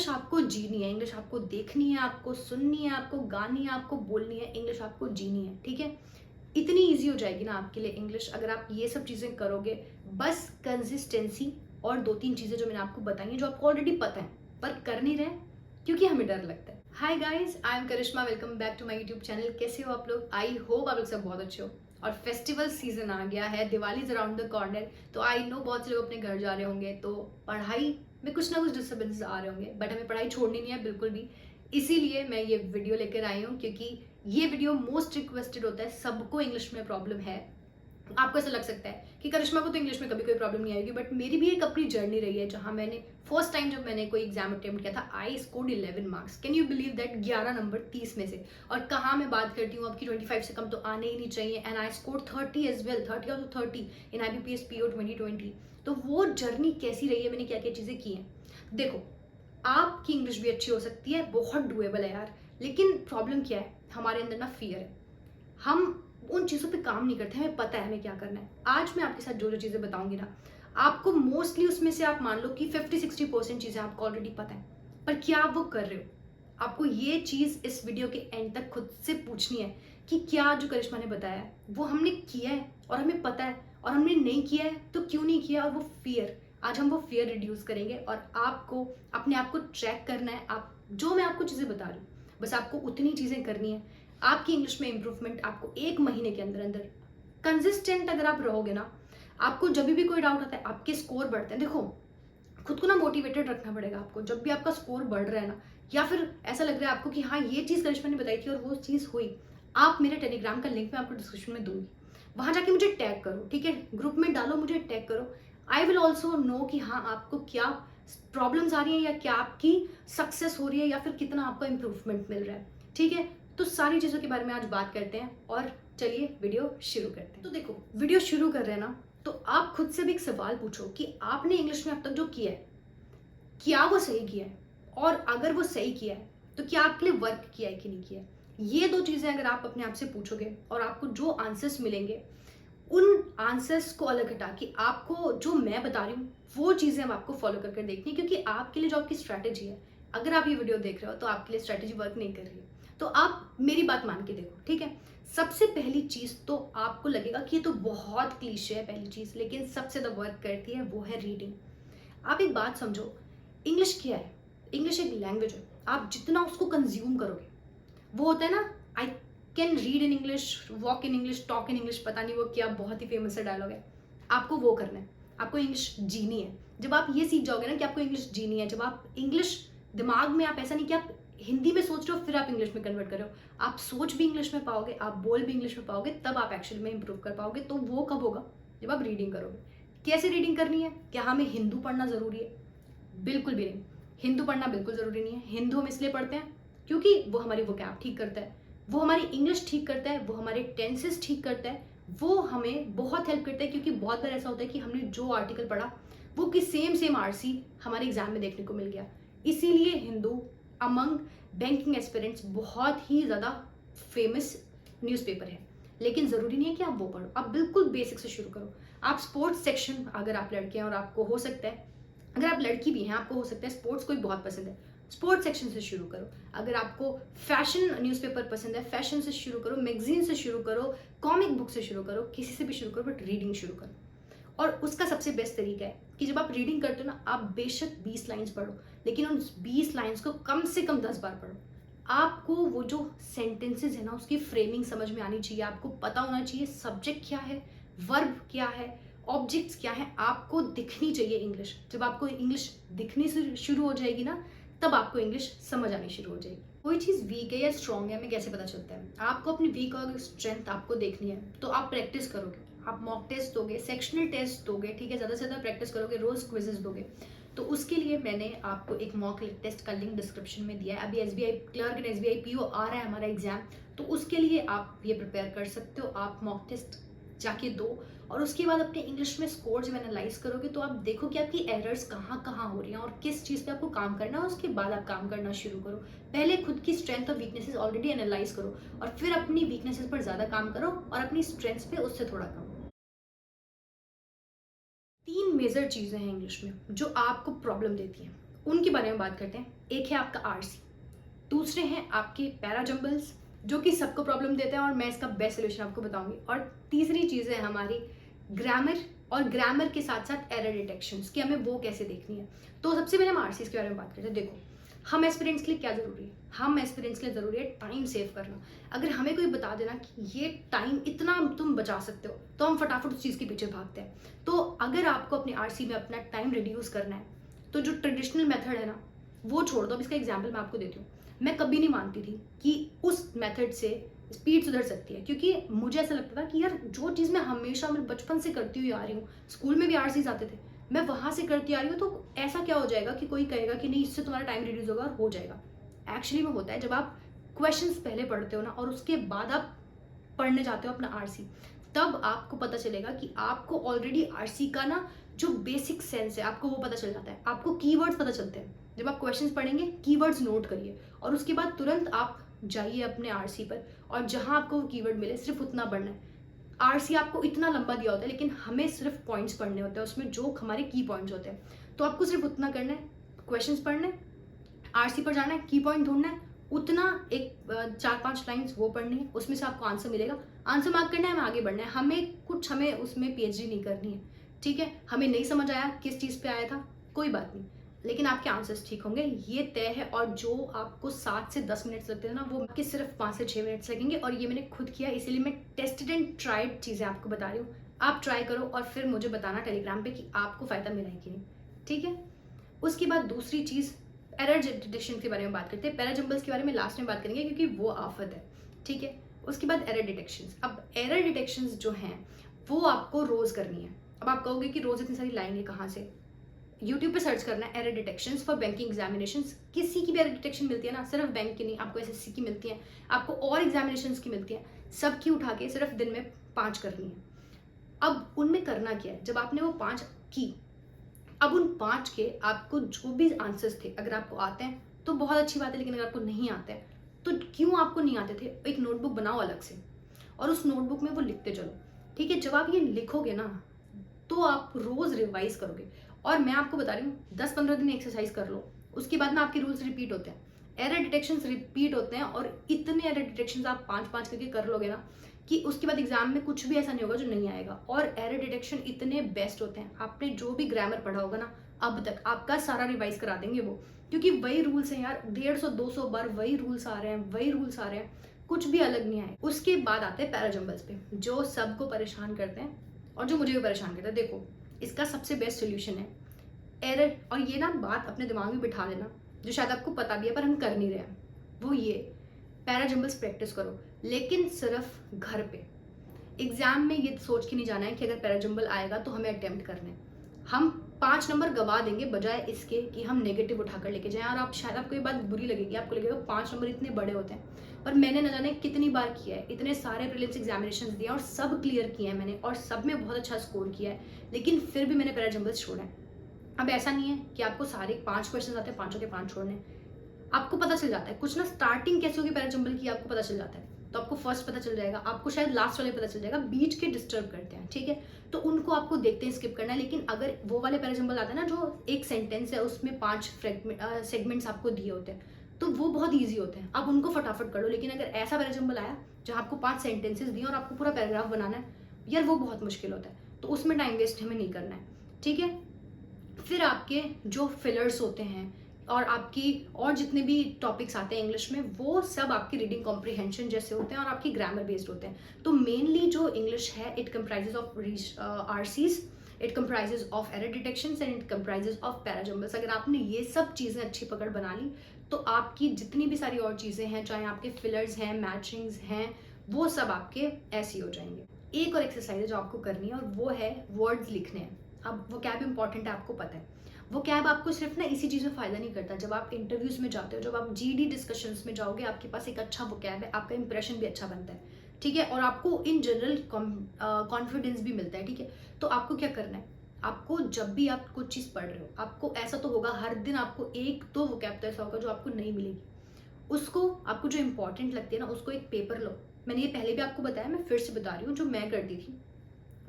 English आपको जीनी है, English आपको देखनी है, आपको सुननी है, आपको गानी है, आपको बोलनी है, इंग्लिश आपको जीनी है, ठीक है? इतनी ईज़ी हो जाएगी ना आपके लिए इंग्लिश अगर आप ये सब चीज़ें करोगे। बस कंसिस्टेंसी और 2-3 चीज़ें जो मैंने आपको बताई हैं, जो आपको ऑलरेडी पता है, पर कर नहीं रहे क्योंकि हमें डर लगता है। Hi guys, I am Karishma, welcome back to my YouTube channel. कैसे हो आप लोग? आई होप आप लोग सब बहुत अच्छे हो। और फेस्टिवल सीजन आ गया है, Diwali is around the corner, तो आई नो बहुत से लोग अपने घर जा रहे होंगे, तो पढ़ाई में कुछ ना कुछ डिस्टर्बेंसेस आ रहे होंगे, बट हमें पढ़ाई छोड़नी नहीं है बिल्कुल भी। इसीलिए मैं ये वीडियो लेकर आई हूँ, क्योंकि ये वीडियो मोस्ट रिक्वेस्टेड होता है। सबको इंग्लिश में प्रॉब्लम है। आपको ऐसा लग सकता है कि करिश्मा को तो इंग्लिश में कभी कोई प्रॉब्लम नहीं आएगी, बट मेरी भी एक अपनी जर्नी रही है, जहां मैंने फर्स्ट टाइम जब मैंने कोई एग्जाम अटेम्प्ट किया था, I scored 11 marks. Can you believe that? 11 number 30 में से। और कहाँ मैं बात करती हूँ, आपकी 25 से कम तो आने ही नहीं चाहिए। And I scored 30 as well, 30 out of 30 in IBPS PO 2020। तो वो जर्नी कैसी रही है, मैंने क्या क्या चीजें की हैं। देखो, आपकी इंग्लिश भी अच्छी हो सकती है, बहुत डुएबल है यार, लेकिन प्रॉब्लम क्या है, हमारे अंदर ना फियर है। हम उन चीज़ों पे काम नहीं करते, हमें पता है हमें क्या करना है। आज मैं आपके साथ जो जो चीज़ें बताऊंगी ना, आपको मोस्टली उसमें से आप मान लो कि 50-60% चीज़ें आपको ऑलरेडी पता है, पर क्या आप वो कर रहे हो? आपको ये चीज़ इस वीडियो के एंड तक खुद से पूछनी है कि क्या जो करिश्मा ने बताया है वो हमने किया है और हमें पता है, और हमने नहीं किया है तो क्यों नहीं किया। और वो फियर, आज हम वो फियर रिड्यूस करेंगे, और आपको अपने आप को ट्रैक करना है। आप जो मैं आपको चीज़ें बता रही हूँ, बस आपको उतनी चीज़ें करनी है। आपकी इंग्लिश में इंप्रूवमेंट आपको 1 महीने के अंदर अंदर, कंसिस्टेंट अगर आप रहोगे ना, आपको जब भी कोई डाउट आता है, आपके स्कोर बढ़ते हैं। देखो, खुद को ना मोटिवेटेड रखना पड़ेगा आपको। जब भी आपका स्कोर बढ़ रहा है ना, या फिर ऐसा लग रहा है आपको कि हाँ ये चीज़ करिश्मा ने बताई थी और वो चीज़ हुई, आप मेरे टेलीग्राम का लिंक मैं आपको डिस्क्रिप्शन में दूंगी, वहां जाके मुझे टैग करो, ठीक है? ग्रुप में डालो, मुझे टैग करो। आई विल ऑल्सो नो कि हाँ आपको क्या प्रॉब्लम्स आ रही है, या क्या आपकी सक्सेस हो रही है, या फिर कितना आपको इंप्रूवमेंट मिल रहा है, ठीक है? तो सारी चीज़ों के बारे में आज बात करते हैं, और चलिए वीडियो शुरू करते हैं। तो देखो, वीडियो शुरू कर रहे हैं ना, तो आप खुद से भी एक सवाल पूछो कि आपने इंग्लिश में अब तक जो किया है, क्या वो सही किया है? और अगर वो सही किया है तो क्या आपके लिए वर्क किया है कि नहीं किया है? ये 2 चीज़ें अगर आप अपने आप से पूछोगे, और आपको जो आंसर्स मिलेंगे, उन आंसर्स को अलग हटा के आपको जो मैं बता रही हूँ वो चीज़ें हम आपको फॉलो कर देखनी है, क्योंकि आपके लिए जो आपकी स्ट्रैटेजी है, अगर आप ये वीडियो देख रहे हो तो आपके लिए स्ट्रैटेजी वर्क नहीं कर रही है। तो आप मेरी बात मान के देखो, ठीक है? सबसे पहली चीज़ तो आपको लगेगा कि ये तो बहुत क्लीशे है पहली चीज़, लेकिन सबसे ज़्यादा वर्क करती है, वो है रीडिंग। आप एक बात समझो, इंग्लिश क्या है? इंग्लिश एक लैंग्वेज है। आप जितना उसको कंज्यूम करोगे, वो होता है ना, I can read in English, walk in English, talk in English, पता नहीं वो क्या बहुत ही फेमस डायलॉग है। आपको वो करना है, आपको इंग्लिश जीनी है। जब आप ये सीख जाओगे ना कि आपको इंग्लिश जीनी है, जब आप इंग्लिश दिमाग में, आप ऐसा नहीं कि आप हिंदी में सोच रहे हो फिर आप इंग्लिश में कन्वर्ट कर रहे हो, आप सोच भी इंग्लिश में पाओगे, आप बोल भी इंग्लिश में पाओगे, तब आप एक्चुअली में इंप्रूव कर पाओगे। तो वो कब होगा? जब आप रीडिंग करोगे। कैसे रीडिंग करनी है? क्या हमें हिंदू पढ़ना जरूरी है? बिल्कुल भी नहीं। हिंदू पढ़ना बिल्कुल ज़रूरी नहीं है। हिंदू हम इसलिए पढ़ते हैं क्योंकि वो हमारी वोकैब ठीक करता है, वो हमारी इंग्लिश ठीक करता है, वो हमारे टेंसेस ठीक करता है, वो हमें बहुत हेल्प करता है। क्योंकि बहुत बार ऐसा होता है कि हमने जो आर्टिकल पढ़ा वो कि सेम RC हमारे एग्जाम में देखने को मिल गया। इसीलिए हिंदू अमंग बैंकिंग एस्पिरेंट्स बहुत ही ज़्यादा फेमस न्यूज़पेपर है। लेकिन ज़रूरी नहीं है कि आप वो पढ़ो, आप बिल्कुल बेसिक से शुरू करो। आप स्पोर्ट्स सेक्शन, अगर आप लड़के हैं और आपको हो सकता है, अगर आप लड़की भी हैं, आपको हो सकता है स्पोर्ट्स को भी बहुत पसंद है, स्पोर्ट्स सेक्शन से शुरू करो। अगर आपको फैशन न्यूज़पेपर पसंद है, फैशन से शुरू करो, मैगजीन से शुरू करो, कॉमिक बुक से शुरू करो, किसी से भी शुरू करो, बट रीडिंग शुरू करो। और उसका सबसे बेस्ट तरीका है कि जब आप रीडिंग करते हो ना, आप बेशक 20 लाइन्स पढ़ो, लेकिन उन 20 लाइन्स को कम से कम 10 बार पढ़ो। आपको वो जो सेंटेंसेस है ना, उसकी फ्रेमिंग समझ में आनी चाहिए, आपको पता होना चाहिए सब्जेक्ट क्या है, वर्ब क्या है, ऑब्जेक्ट्स क्या है, आपको दिखनी चाहिए इंग्लिश। जब आपको इंग्लिश दिखनी से शुरू हो जाएगी ना, तब आपको इंग्लिश समझ आनी शुरू हो जाएगी। कोई चीज़ वीक है या स्ट्रॉन्ग है, हमें कैसे पता चलता है? आपको अपनी वीक और स्ट्रेंथ आपको देखनी है, तो आप प्रैक्टिस करोगे, आप मॉक टेस्ट दोगे, सेक्शनल टेस्ट दोगे, ठीक है? ज़्यादा से ज़्यादा प्रैक्टिस करोगे, रोज क्विजेस दोगे। तो उसके लिए मैंने आपको एक मॉक टेस्ट का लिंक डिस्क्रिप्शन में दिया है। अभी SBI clerk and SBI PO आ रहा है हमारा एग्जाम, तो उसके लिए आप ये प्रिपेयर कर सकते हो। आप मॉक टेस्ट जाके दो, और उसके बाद अपने इंग्लिश में स्कोर जब एनालाइज करोगे, तो आप देखो कि आपकी एरर्स कहाँ कहाँ हो रही हैं और किस चीज़ पे आपको काम करना है। उसके बाद आप काम करना शुरू करो। पहले खुद की स्ट्रेंथ और वीकनेसेस ऑलरेडी एनालाइज करो, और फिर अपनी वीकनेसेस पर ज़्यादा काम करो और अपनी स्ट्रेंथ्स पे उससे थोड़ा कम। 3 मेजर चीज़ें हैं इंग्लिश में जो आपको प्रॉब्लम देती हैं, उनके बारे में बात करते हैं। एक है आपका आरसी, दूसरे हैं आपके पैराजम्बल्स जो कि सबको प्रॉब्लम देते हैं और मैं इसका बेस्ट सोल्यूशन आपको बताऊंगी, और तीसरी चीज़ है हमारी ग्रामर, और ग्रामर के साथ साथ एरर डिटेक्शंस कि हमें वो कैसे देखनी है। तो सबसे पहले हम आरसीएस के बारे में बात करते हैं। देखो, हम एस्पिरेंट्स के लिए क्या ज़रूरी है, हम एस्पिरेंट्स के लिए ज़रूरी है टाइम सेव करना। अगर हमें कोई बता देना कि ये टाइम इतना तुम बचा सकते हो, तो हम फटाफट उस चीज़ के पीछे भागते हैं। तो अगर आपको अपने आरसी में अपना टाइम रिड्यूस करना है, तो जो ट्रेडिशनल मेथड है ना, वो छोड़ दो। अब इसका एग्जाम्पल मैं आपको देती हूँ। मैं कभी नहीं मानती थी कि उस मेथड से स्पीड सुधर सकती है, क्योंकि मुझे ऐसा लगता था कि यार जो चीज़ मैं हमेशा मैं बचपन से करती हुई आ रही हूँ, स्कूल में भी आरसीज आते थे, मैं वहाँ से करती आ रही हूँ, तो ऐसा क्या हो जाएगा कि कोई कहेगा कि नहीं इससे तुम्हारा टाइम रिड्यूस होगा, और हो जाएगा। एक्चुअली में होता है जब आप क्वेश्चंस पहले पढ़ते हो ना, और उसके बाद आप पढ़ने जाते हो अपना आरसी, तब आपको पता चलेगा कि आपको ऑलरेडी आरसी का ना जो बेसिक सेंस है आपको वो पता चल जाता है, आपको कीवर्ड्स पता चलते हैं। जब आप क्वेश्चंस पढ़ेंगे कीवर्ड्स नोट करिए, और उसके बाद तुरंत आप जाइए अपने आरसी पर, और जहां आपको वो कीवर्ड मिले सिर्फ उतना पढ़ना है। आरसी आपको इतना लंबा दिया होता है, लेकिन हमें सिर्फ पॉइंट्स पढ़ने होते हैं उसमें, जो हमारे की पॉइंट्स होते हैं। तो आपको सिर्फ उतना करना है, क्वेश्चंस पढ़ने, आरसी पर जाना है, की पॉइंट ढूंढना है, उतना एक 4-5 लाइन्स वो पढ़नी है, उसमें से आपको आंसर मिलेगा, आंसर मार्क करना है, हमें आगे बढ़ना है। हमें उसमें पीएचडी नहीं करनी है, ठीक है। हमें नहीं समझ आया किस चीज़ पे आया था, कोई बात नहीं, लेकिन आपके आंसर्स ठीक होंगे, ये तय है। और जो आपको 7 से 10 मिनट्स लगते हैं ना, वो आपके सिर्फ 5 से 6 मिनट्स लगेंगे। और ये मैंने खुद किया, इसीलिए मैं टेस्टेड एंड ट्राइड चीज़ें आपको बता रही हूँ। आप ट्राई करो और फिर मुझे बताना टेलीग्राम पे कि आपको फ़ायदा मिला है कि नहीं, ठीक है। उसके बाद दूसरी चीज़, एरर डिटेक्शन के बारे में बात करते हैं। पैराजम्बल्स के बारे में लास्ट में बात करेंगे, क्योंकि वो आफत है, ठीक है। उसके बाद एरर डिटेक्शंस। अब एरर डिटेक्शंस जो हैं वो आपको रोज़ करनी है। अब आप कहोगे कि रोज़ इतनी सारी लाइन है कहाँ से, यूट्यूब पे सर्च करना है error detections for banking examinations. किसी की भी एरर डिटेक्शन मिलती है ना, सिर्फ बैंक की नहीं, आपको एसएससी की मिलती है, आपको और एग्जामिनेशंस की मिलती है, सबकी उठा के सिर्फ दिन में 5 करनी है। अब उनमें करना क्या है, जब आपने वो 5 की, अब उन 5 के आपको जो भी आंसर्स थे, अगर आपको आते हैं तो बहुत अच्छी बात है, लेकिन अगर आपको नहीं आते हैं तो क्यों आपको नहीं आते थे, एक नोटबुक बनाओ अलग से, और उस नोटबुक में वो लिखते चलो, ठीक है। जब आप ये लिखोगे ना, तो आप रोज़ रिवाइज करोगे। और मैं आपको बता रही हूँ, 10-15 दिन एक्सरसाइज कर लो, उसके बाद ना आपके रूल्स रिपीट होते हैं, एरर डिटेक्शंस रिपीट होते हैं, और इतने एरर डिटेक्शंस आप 5-5 करके कर लोगे ना, कि उसके बाद एग्जाम में कुछ भी ऐसा नहीं होगा जो नहीं आएगा। और एरर डिटेक्शन इतने बेस्ट होते हैं, आपने जो भी ग्रामर पढ़ा होगा ना अब तक, आपका सारा रिवाइज करा देंगे वो, क्योंकि वही रूल्स हैं यार, 150-200 बार वही रूल्स आ रहे हैं, वही रूल्स आ रहे हैं, कुछ भी अलग नहीं आए। उसके बाद आते हैं पैराजम्बल्स पे, जो सबको परेशान करते हैं और जो मुझे भी परेशान करता है। देखो, इसका सबसे बेस्ट सोल्यूशन है एरर, और ये ना बात अपने दिमाग में बिठा लेना, जो शायद आपको पता भी है पर हम कर नहीं रहे हैं, वो ये, पैराजम्बल्स प्रैक्टिस करो, लेकिन सिर्फ घर पे। एग्जाम में ये सोच के नहीं जाना है कि अगर पैराजम्बल आएगा तो हमें अटेम्प्ट करना है। हम 5 नंबर गवा देंगे बजाय इसके कि हम नेगेटिव उठाकर लेके जाएं। और आप शायद आपको ये बात बुरी लगेगी, आपको लगेगा 5 नंबर इतने बड़े होते हैं, पर मैंने न जाने कितनी बार किया है, इतने सारे प्रीलिम्स एग्जामिनेशंस दिए और सब क्लियर किए हैं मैंने, और सब में बहुत अच्छा स्कोर किया है, लेकिन फिर भी मैंने पैराजम्बल्स छोड़ा है। अब ऐसा नहीं है कि आपको सारे 5 क्वेश्चन आते हैं, 5 के 5 छोड़ने, आपको पता चल जाता है कुछ ना, स्टार्टिंग कैसे होगी पैराजम्बल की आपको पता चल जाता है, तो आपको फर्स्ट पता चल जाएगा, आपको शायद लास्ट वाले पता चल जाएगा, बीच के डिस्टर्ब करते हैं, ठीक है, तो उनको आपको देखते हैं स्किप करना है। लेकिन अगर वो वाले पैराजम्बल आते हैं ना, जो एक सेंटेंस है उसमें 5 सेगमेंट्स आपको दिए होते हैं, तो वो बहुत ईजी होते हैं, आप उनको फटाफट कर लो। लेकिन अगर ऐसा पैराजम्बल आया जहाँ आपको 5 सेंटेंसेस दिए और आपको पूरा पैराग्राफ बनाना है, यार वो बहुत मुश्किल होता है, तो उसमें टाइम वेस्ट हमें नहीं करना है, ठीक है। फिर आपके जो फिलर्स होते हैं और आपकी और जितने भी टॉपिक्स आते हैं इंग्लिश में, वो सब आपकी रीडिंग कॉम्प्रिहेंशन जैसे होते हैं और आपकी ग्रामर बेस्ड होते हैं। तो मेनली जो इंग्लिश है, it comprises of RCs, it comprises of error detections and it comprises of parajumbles. अगर आपने ये सब चीज़ें अच्छी पकड़ बना ली, तो आपकी जितनी भी सारी और चीज़ें हैं, चाहे आपके फिलर्स हैं, मैचिंग्स हैं, वो सब आपके ऐसे हो जाएंगे। एक और एक्सरसाइज है जो आपको करनी है, और वो है वर्ड्स लिखने हैं। अब वो कैब इंपॉर्टेंट है, आपको पता है। वो कैब आपको सिर्फ ना इसी चीज़ में फ़ायदा नहीं करता, जब आप इंटरव्यूज़ में जाते हो, जब आप जीडी डिस्कशंस में जाओगे, आपके पास एक अच्छा वो कैब है, आपका इंप्रेशन भी अच्छा बनता है, ठीक है, और आपको इन जनरल कॉन्फिडेंस भी मिलता है, ठीक है। तो आपको क्या करना है, आपको जब भी आप कुछ चीज़ पढ़ रहे हो, आपको ऐसा तो होगा हर दिन आपको एक तो वो कैब तो ऐसा होगा जो आपको नहीं मिलेगी, उसको आपको जो इंपॉर्टेंट लगती है ना, उसको एक पेपर लो। मैंने ये पहले भी आपको बताया, मैं फिर से बता रही हूँ, जो मैं करती थी,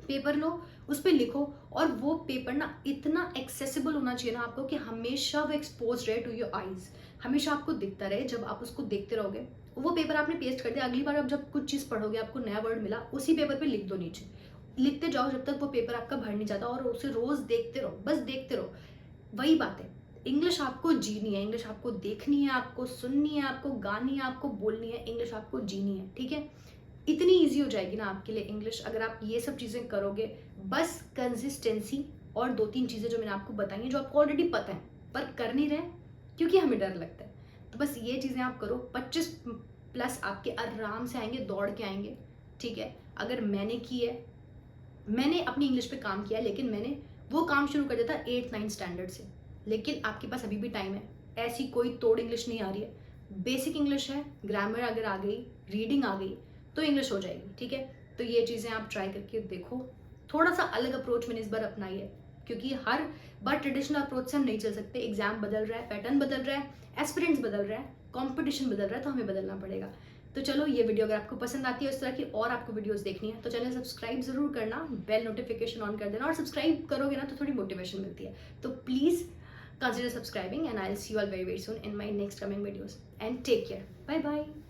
पेपर लो, उस पर लिखो, और वो पेपर ना इतना एक्सेसिबल होना चाहिए ना आपको कि हमेशा वो एक्सपोज रहे टू योर आईज, हमेशा आपको दिखता रहे, जब आप उसको देखते रहोगे, वो पेपर आपने पेस्ट कर दिया, अगली बार आप जब कुछ चीज़ पढ़ोगे, आपको नया वर्ड मिला, उसी पेपर पे लिख दो नीचे। लिखते जाओ जब तक वो पेपर आपका भर नहीं जाता, और उसे रोज़ देखते रहो, बस देखते रहो। वही बात है, इंग्लिश आपको जीनी है, इंग्लिश आपको देखनी है, आपको सुननी है, आपको गानी है, आपको बोलनी है, इंग्लिश आपको जीनी है, ठीक है? इतनी ईज़ी हो जाएगी ना आपके लिए इंग्लिश, अगर आप ये सब चीज़ें करोगे। बस कंसिस्टेंसी और 2-3 चीज़ें जो मैंने आपको बताई हैं, जो आपको ऑलरेडी पता है, पर कर नहीं रहे क्योंकि हमें डर लगता है। तो बस ये चीज़ें आप करो, 25 प्लस आपके आराम से आएँगे, दौड़ के आएँगे, ठीक है? अगर मैंने की है, मैंने अपनी इंग्लिश पे काम किया है, लेकिन मैंने वो काम शुरू कर दिया था 8-9 स्टैंडर्ड से। लेकिन आपके पास अभी भी टाइम है, ऐसी कोई तोड़ इंग्लिश नहीं आ रही है। बेसिक इंग्लिश है, ग्रामर अगर आ गई, रीडिंग आ गई, तो इंग्लिश हो जाएगी, ठीक है? तो ये चीज़ें आप ट्राई करके देखो। थोड़ा-सा अलग अप्रोच मैंने इस बार अपनाई है, क्योंकि हर बार ट्रेडिशनल अप्रोच से हम नहीं चल सकते। एग्ज़ाम बदल रहा है, पैटर्न बदल रहा है, एस्पिरेंट्स बदल रहा है, कॉम्पिटिशन बदल रहा है, तो हमें बदलना पड़ेगा। तो चलो, ये वीडियो अगर आपको पसंद आती है, इस तरह की और आपको वीडियोस देखनी है, तो चैनल सब्सक्राइब ज़रूर करना, बेल नोटिफिकेशन ऑन कर देना, और सब्सक्राइब करोगे ना तो थोड़ी मोटिवेशन मिलती है। तो please consider subscribing, and I'll see you all very, very soon in my next coming videos. And take care. Bye bye.